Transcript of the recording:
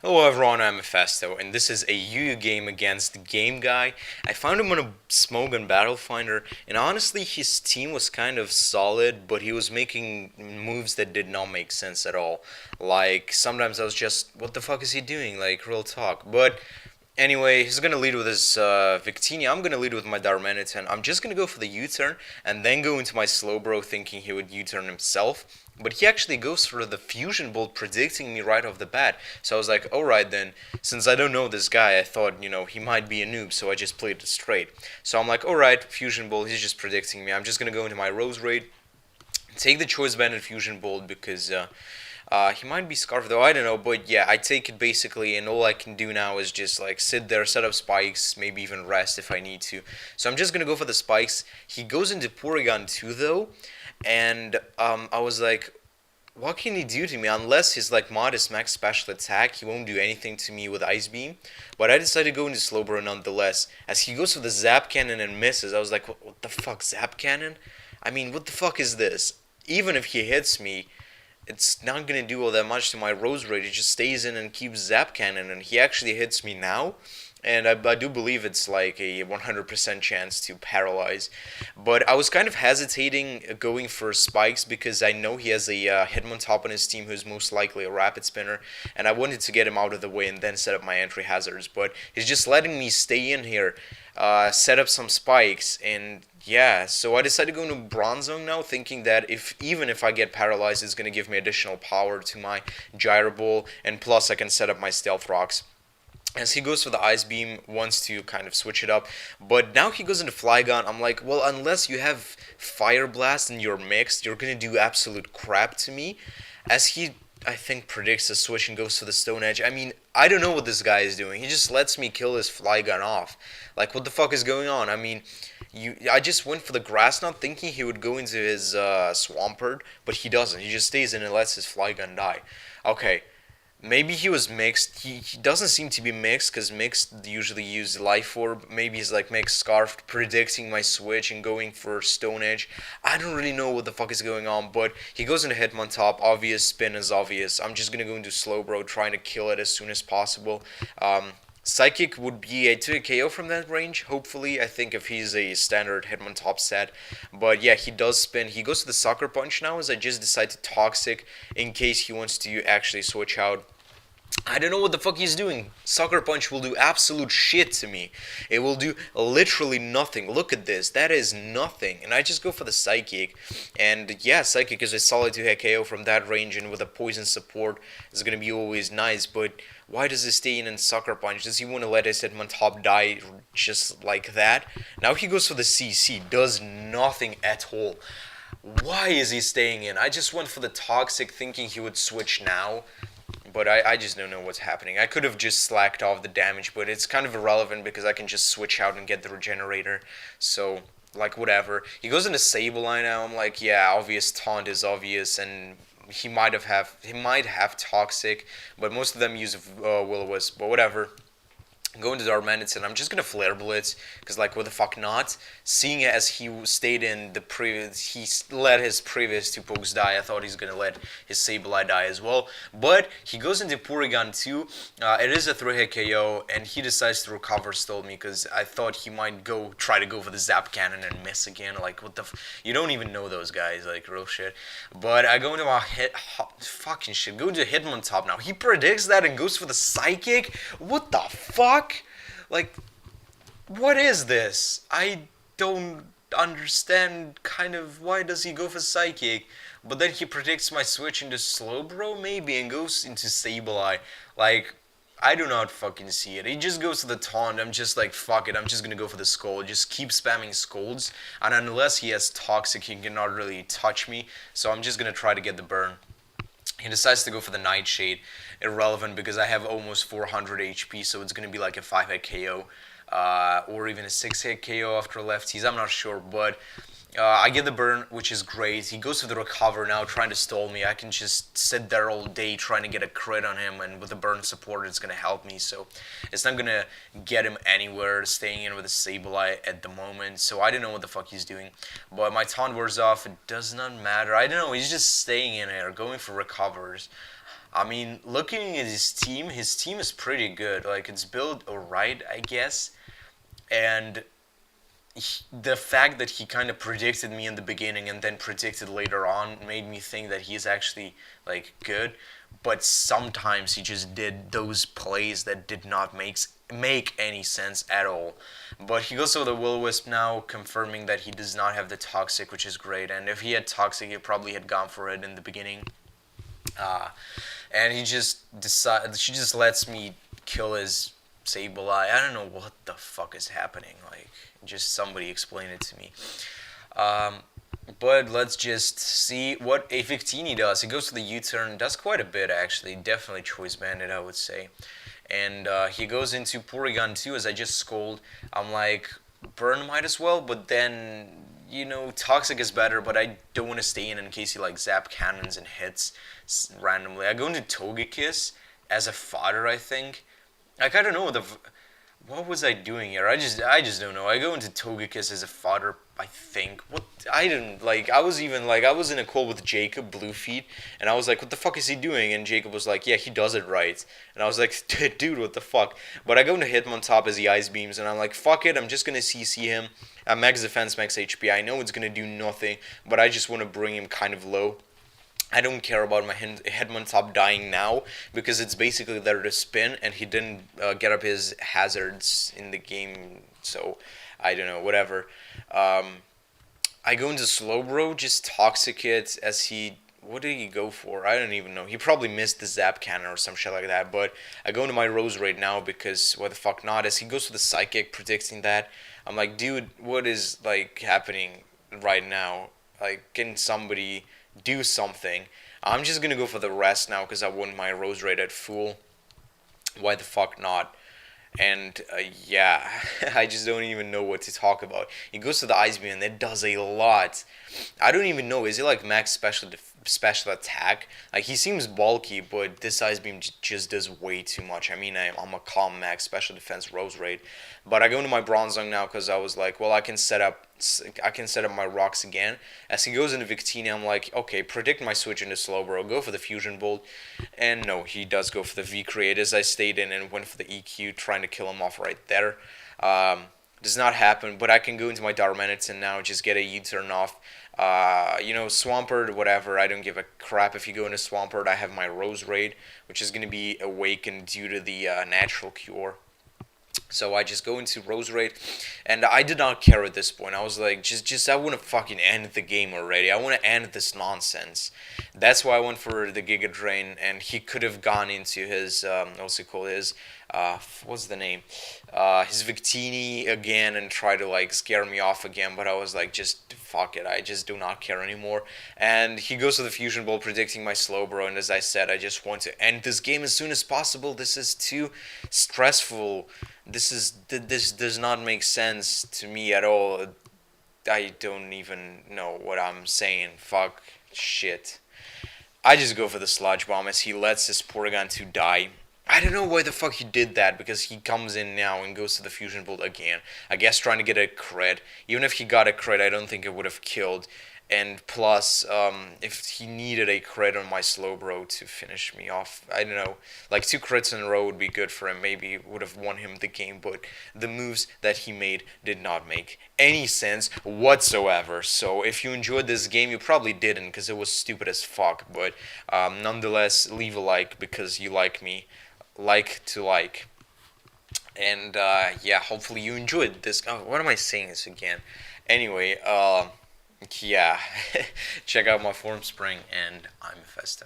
Hello everyone, I'm Mefesto, and this is a UU game against gameguy. I found him on a smoke and battle finder, and honestly his team was kind of solid, but he was making moves that did not make sense at all. Like, sometimes I was just, what the fuck is he doing? Like, real talk. But anyway, he's gonna lead with his Victinia. I'm gonna lead with my Darmanitan. I'm just gonna go for the U-turn and then go into my Slowbro thinking he would U-turn himself. But he actually goes for the Fusion Bolt, predicting me right off the bat. So I was like, alright then, since I don't know this guy, I thought, he might be a noob, so I just played it straight. So I'm like, alright, Fusion Bolt, he's just predicting me. I'm just gonna go into my Rose Raid, take the Choice Banded Fusion Bolt because he might be Scarf though, I don't know, but yeah, I take it basically, and all I can do now is just like sit there, set up spikes, maybe even rest if I need to. So I'm just gonna go for the spikes. He goes into Porygon 2 though, and I was like, what can he do to me? Unless his like modest max special attack, he won't do anything to me with Ice Beam. But I decided to go into Slowbro nonetheless. As he goes for the Zap Cannon and misses, I was like, what the fuck, Zap Cannon? I mean, what the fuck is this? Even if he hits me, it's not gonna do all that much to my Rose Raid. It just stays in and keeps Zap Cannon, and he actually hits me now. And I do believe it's like a 100% chance to paralyze. But I was kind of hesitating going for spikes because I know he has a Hitmontop on his team who's most likely a Rapid Spinner. And I wanted to get him out of the way and then set up my entry hazards. But he's just letting me stay in here, set up some spikes, and yeah, so I decided to go into Bronze Zone now, thinking that even if I get paralyzed, it's going to give me additional power to my Gyro Ball, and plus I can set up my Stealth Rocks. As he goes for the Ice Beam, wants to kind of switch it up, but now he goes into Flygon. I'm like, well, unless you have Fire Blast and you're mixed, you're going to do absolute crap to me. As he, I think, predicts a switch and goes for the Stone Edge. I mean, I don't know what this guy is doing. He just lets me kill his Flygon off. Like, what the fuck is going on? I mean, I just went for the Grass Knot thinking he would go into his Swampert, but he doesn't. He just stays in and lets his Flygon die. Okay. Maybe he was mixed. He doesn't seem to be mixed because mixed usually use Life Orb. Maybe he's like mixed Scarf, predicting my switch and going for Stone Edge. I don't really know what the fuck is going on, but he goes into Hitmontop. Obvious spin is obvious. I'm just gonna go into Slowbro, trying to kill it as soon as possible. Psychic would be a 2 KO from that range, hopefully, I think, if he's a standard Hitmontop set. But yeah, he does spin. He goes to the Sucker Punch now, as I just decide to Toxic in case he wants to actually switch out. I don't know what the fuck he's doing. Sucker Punch will do absolute shit to me. It will do literally nothing. Look at this. That is nothing. And I just go for the Psychic. And yeah, Psychic is a solid 2-hit KO from that range, and with a Poison support, it's going to be always nice. But why does he stay in Sucker Punch? Does he want to let his Hitmontop die just like that? Now he goes for the CC. Does nothing at all. Why is he staying in? I just went for the Toxic thinking he would switch now. But I just don't know what's happening. I could have just slacked off the damage, but it's kind of irrelevant because I can just switch out and get the Regenerator. So, like, whatever. He goes into Sableye now. I'm like, yeah, obvious taunt is obvious, and he might have Toxic, but most of them use Will-O-Wisp, but whatever. Go into Darmanitan, and I'm just gonna Flare Blitz, because like, what the fuck not? Seeing as he stayed in the previous, he let his previous two pokes die, I thought he's gonna let his Sableye die as well. But he goes into Porygon 2, it is a 3-hit KO, and he decides to recover stole me, because I thought he might try to go for the Zap Cannon and miss again, like, what the you don't even know those guys, like, real shit. But I go into my fucking shit, go into Hitmontop now, he predicts that and goes for the Psychic? What the fuck? Like, what is this? I don't understand kind of why does he go for Psychic, but then he predicts my switch into Slowbro maybe and goes into Sableye. Like, I do not fucking see it. He just goes to the taunt. I'm just like, fuck it, I'm just gonna go for the Scold. Just keep spamming Scolds, and unless he has Toxic, he cannot really touch me, so I'm just gonna try to get the burn. He decides to go for the Nightshade. Irrelevant because I have almost 400 HP, so it's going to be like a 5-hit KO. Or even a 6-hit KO after lefties, I'm not sure, but I get the burn, which is great. He goes for the Recover now, trying to stall me. I can just sit there all day trying to get a crit on him, and with the burn support, it's going to help me. So it's not going to get him anywhere, staying in with a Sableye at the moment. So I don't know what the fuck he's doing. But my taunt wears off. It does not matter. I don't know. He's just staying in here, going for Recovers. I mean, looking at his team is pretty good. Like it's built alright, I guess. And the fact that he kind of predicted me in the beginning and then predicted later on made me think that he's actually like good. But sometimes he just did those plays that did not make any sense at all. But he goes with the will wisp now, confirming that he does not have the toxic, which is great. And if he had toxic, he probably had gone for it in the beginning. Uh, and he just decides. She just lets me kill his Sableye. I don't know what the fuck is happening. Like, just somebody explain it to me. Um, but let's just see what a 15 does. He goes to the U-turn, does quite a bit actually. Definitely choice bandit, I would say. And he goes into Porygon 2 as I just scold. I'm like, burn might as well, but then, Toxic is better, but I don't want to stay in case he like zap cannons and hits randomly. I go into Togekiss as a fodder, I think. Like, I don't know, what was I doing here? I just don't know. I go into Togekiss as a fodder, I think. What I didn't like. I was in a call with Jacob Bluefeet, and I was like, "What the fuck is he doing?" And Jacob was like, "Yeah, he does it right." And I was like, "Dude, what the fuck?" But I go into Hitmontop as he ice beams, and I'm like, "Fuck it, I'm just gonna CC him at max defense, max HP. I know it's gonna do nothing, but I just want to bring him kind of low." I don't care about my Headman dying now because it's basically there to spin, and he didn't get up his hazards in the game, so I don't know, whatever. I go into Slowbro, just Toxic it as he. What did he go for? I don't even know. He probably missed the Zap Cannon or some shit like that, but I go into my Rose Raid now because what the fuck not? As he goes for the Psychic, predicting that, I'm like, dude, what is like happening right now? Like, can somebody do something? I'm just gonna go for the rest now because I want my Rose Raid at full. Why the fuck not? And yeah, I just don't even know what to talk about. He goes to the Ice Beam and it does a lot. I don't even know. Is it like max special attack? Like he seems bulky, but this Ice Beam just does way too much. I mean, I'm a calm max special defense Rose Raid, but I go into my Bronzong now because I was like, well, I can set up my rocks again. As he goes into Victini, I'm like, okay, predict my switch into Slowbro, go for the Fusion Bolt, and no, he does go for the V-Create as I stayed in and went for the EQ, trying to kill him off right there. Does not happen, but I can go into my Darmanitan now, just get a U-turn off. Swampert, whatever, I don't give a crap if you go into Swampert. I have my Rose Raid, which is going to be awakened due to the Natural Cure. So I just go into Rose Raid, and I did not care at this point. I was like, just I want to fucking end the game already. I want to end this nonsense. That's why I went for the Giga Drain, and he could have gone into his, what's it called, what's the name? His Victini again and try to like scare me off again, but I was like, just fuck it, I just do not care anymore. And he goes to the Fusion Bolt, predicting my Slowbro, and as I said, I just want to end this game as soon as possible. This is too stressful. This does not make sense to me at all. I don't even know what I'm saying. Fuck shit. I just go for the Sludge Bomb as he lets his Porygon 2 die. I don't know why the fuck he did that, because he comes in now and goes to the Fusion Bolt again. I guess trying to get a crit. Even if he got a crit, I don't think it would have killed. And plus, if he needed a crit on my Slowbro to finish me off, I don't know. Like 2 crits in a row would be good for him. Maybe would have won him the game, but the moves that he made did not make any sense whatsoever. So if you enjoyed this game, you probably didn't, because it was stupid as fuck. But nonetheless, leave a like because you like me. Like to like. And yeah, hopefully you enjoyed this. Oh, what am I saying this again? Anyway, yeah, check out my Formspring, and I'm Mefesto.